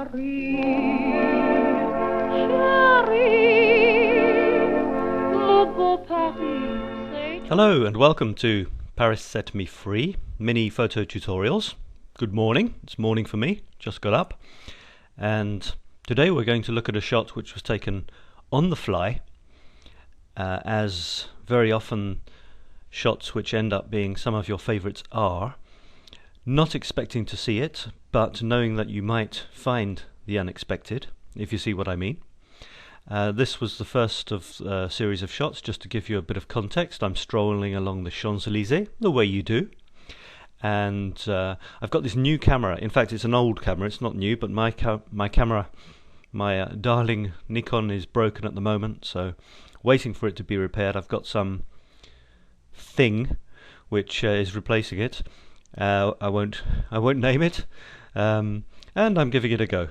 chérie, chérie, le beau Paris, c'est... Hello and welcome to Paris Set Me Free mini photo tutorials. Good morning, it's morning for me, just got up, and today we're going to look at a shot which was taken on the fly, as very often shots which end up being some of your favourites are, not expecting to see it, but knowing that you might find the unexpected, if you see what I mean. This was the first of a series of shots. Just to give you a bit of context, I'm strolling along the Champs-Élysées, the way you do, and I've got this new camera. In fact, it's an old camera, it's not new, but my camera, my darling Nikon, is broken at the moment, so waiting for it to be repaired. I've got some thing which is replacing it. I won't name it, and I'm giving it a go.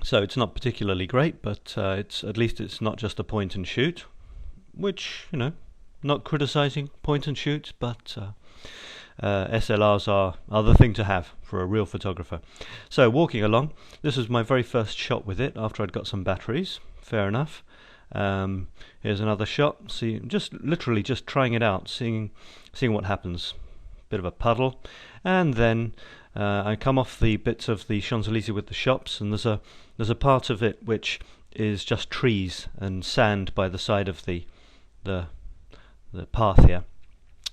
So it's not particularly great, but at least it's not just a point and shoot, which, you know, not criticizing point and shoot, but SLRs are the thing to have for a real photographer. So walking along, this was my very first shot with it after I'd got some batteries. Fair enough. Here's another shot. See, literally just trying it out, seeing what happens. Bit of a puddle, and then I come off the bits of the Champs-Élysées with the shops, and there's a part of it which is just trees and sand by the side of the path here,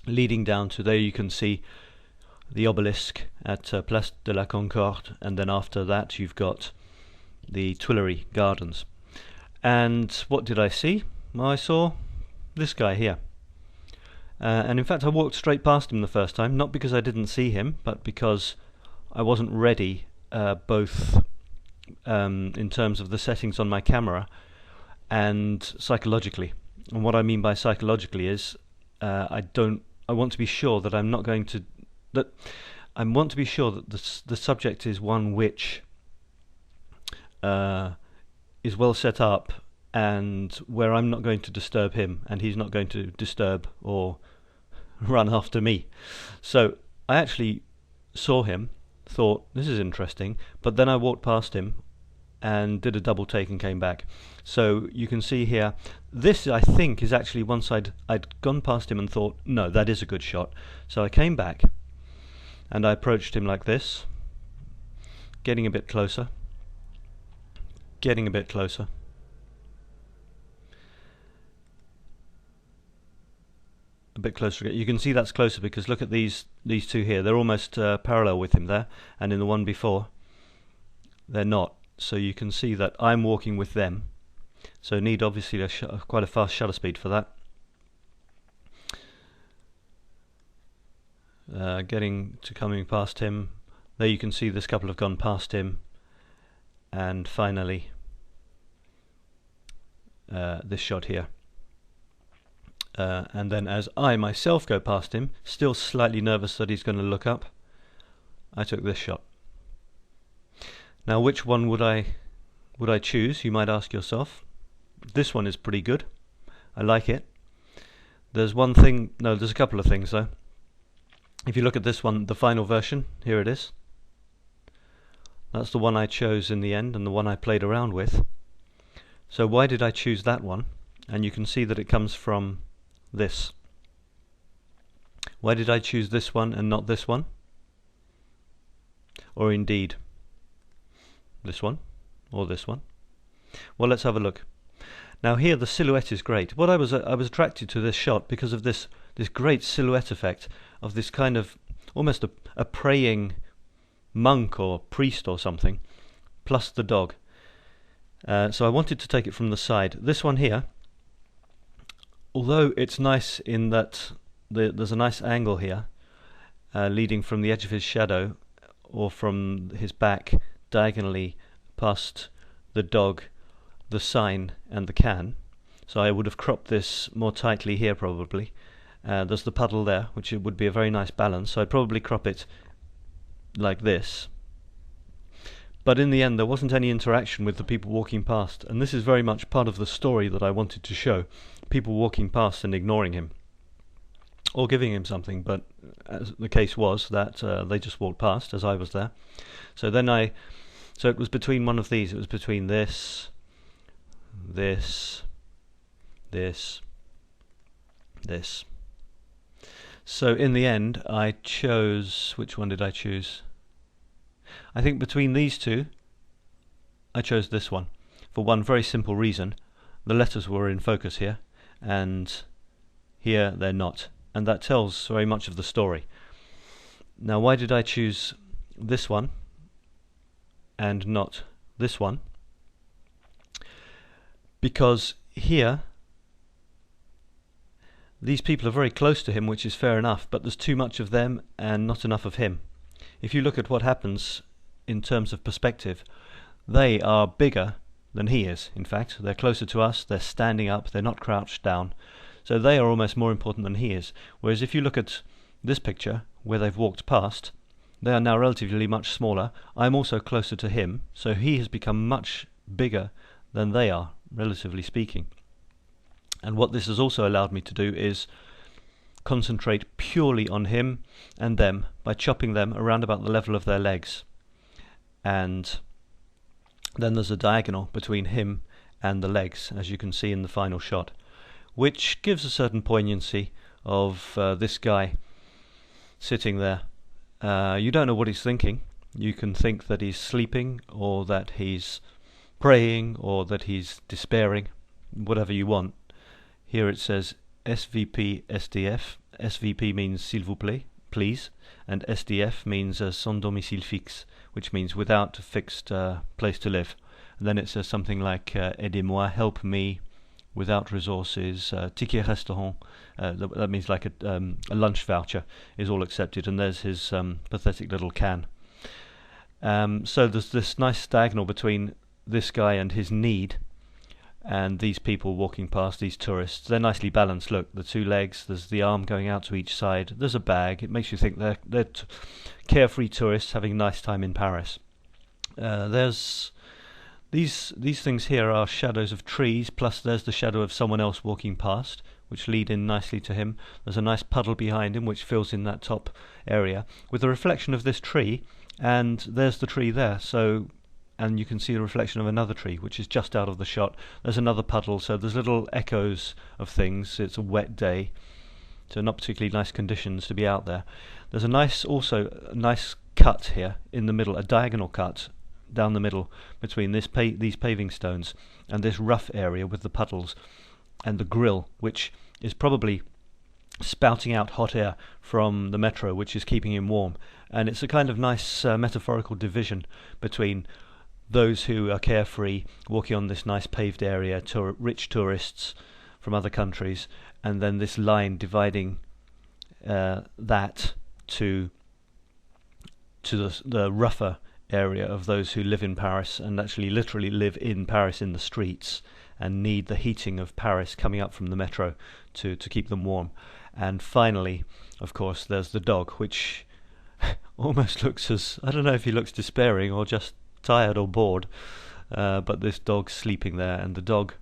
leading down to there. You can see the obelisk at Place de la Concorde, and then after that you've got the Tuileries Gardens. And what did I see? Well, I saw this guy here. And in fact I walked straight past him the first time, not because I didn't see him, but because I wasn't ready, both in terms of the settings on my camera and psychologically. And what I mean by psychologically is I want to be sure that the subject is one which is well set up, and where I'm not going to disturb him and he's not going to disturb or run after me. So I actually saw him, thought this is interesting, but then I walked past him and did a double take and came back. So you can see here, this I think is actually once I'd gone past him and thought, no, that is a good shot. So I came back and I approached him like this, getting a bit closer, a bit closer. You can see that's closer because look at these two here. They're almost parallel with him there, and in the one before they're not. So you can see that I'm walking with them, so need obviously quite a fast shutter speed for that. Coming past him, there you can see this couple have gone past him, and finally this shot here. And then as I myself go past him, still slightly nervous that he's going to look up, I took this shot. Now which one would I choose, you might ask yourself. This one is pretty good. I like it. There's a couple of things though. If you look at this one, the final version, here it is. That's the one I chose in the end and the one I played around with. So why did I choose that one? And you can see that it comes from this. Why did I choose this one and not this one? Or indeed this one or this one? Well, let's have a look. Now here the silhouette is great. I was attracted to this shot because of this great silhouette effect of this kind of almost a praying monk or priest or something, plus the dog. So I wanted to take it from the side. This one here, although it's nice in that there's a nice angle here, leading from the edge of his shadow or from his back diagonally past the dog, the sign and the can. So I would have cropped this more tightly here probably. There's the puddle there, which it would be a very nice balance, so I'd probably crop it like this. But in the end there wasn't any interaction with the people walking past, and this is very much part of the story that I wanted to show. People walking past and ignoring him, or giving him something, but as the case was that they just walked past as I was there. So then I So it was between one of these. It was between this, this, this, this. So in the end I chose, which one did I choose? I think between these two I chose this one, for one very simple reason. The letters were in focus here, and here they're not, and that tells very much of the story. Now, why did I choose this one and not this one? Because here these people are very close to him, which is fair enough, but there's too much of them and not enough of him. If you look at what happens in terms of perspective, they are bigger than he is. In fact, they're closer to us, they're standing up, they're not crouched down. So they are almost more important than he is. Whereas if you look at this picture, where they've walked past, they are now relatively much smaller. I'm also closer to him, so he has become much bigger than they are, relatively speaking. And what this has also allowed me to do is concentrate purely on him and them by chopping them around about the level of their legs. And then there's a diagonal between him and the legs, as you can see in the final shot, which gives a certain poignancy of this guy sitting there. You don't know what he's thinking. You can think that he's sleeping, or that he's praying, or that he's despairing, whatever you want. Here it says SVP SDF. SVP means s'il vous plaît, please, and SDF means sans domicile fixe, which means without a fixed place to live. And then it says something like aidez-moi, help me, without resources, ticket restaurant, that means like a lunch voucher is all accepted, and there's his pathetic little can. So there's this nice diagonal between this guy and his need, and these people walking past, these tourists. They're nicely balanced. Look, the two legs, there's the arm going out to each side, there's a bag. It makes you think they're carefree tourists having a nice time in Paris. There's these things here are shadows of trees, plus there's the shadow of someone else walking past, which lead in nicely to him. There's a nice puddle behind him which fills in that top area with the reflection of this tree, and there's the tree there. So, and you can see the reflection of another tree which is just out of the shot. There's another puddle, so there's little echoes of things. It's a wet day, so not particularly nice conditions to be out there. There's also a nice cut here in the middle, a diagonal cut down the middle between these paving stones and this rough area with the puddles and the grill, which is probably spouting out hot air from the metro, which is keeping him warm. And it's a kind of nice metaphorical division between those who are carefree, walking on this nice paved area, rich tourists from other countries, and then this line dividing that to the rougher area of those who live in Paris, and actually literally live in Paris in the streets, and need the heating of Paris coming up from the metro to keep them warm. And finally, of course, there's the dog, which almost looks as, I don't know if he looks despairing or just tired or bored, but this dog's sleeping there. And the dog,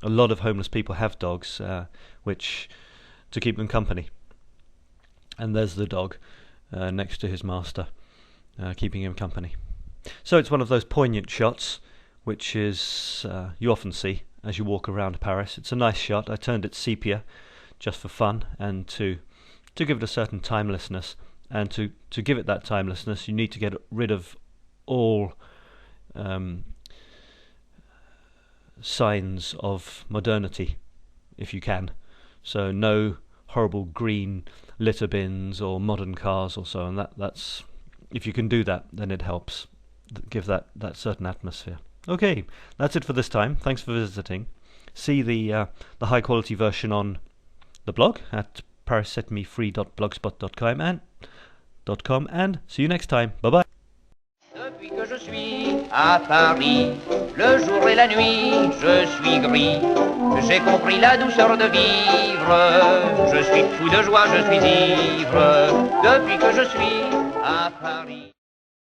a lot of homeless people have dogs which to keep them company, and there's the dog next to his master, keeping him company. So it's one of those poignant shots which is you often see as you walk around Paris. It's a nice shot. I turned it sepia just for fun, and to give it a certain timelessness. And to give it that timelessness, you need to get rid of all signs of modernity, if you can. So no horrible green litter bins or modern cars or so, and that's if you can do that, then it helps give that certain atmosphere. Okay, that's it for this time. Thanks for visiting. See the high quality version on the blog at parissetmefree.blogspot.com and see you next time. Bye bye. Depuis que je suis à Paris, le jour et la nuit, je suis gris. J'ai compris la douceur de vivre. Je suis fou de joie, je suis ivre. Depuis que je suis à Paris.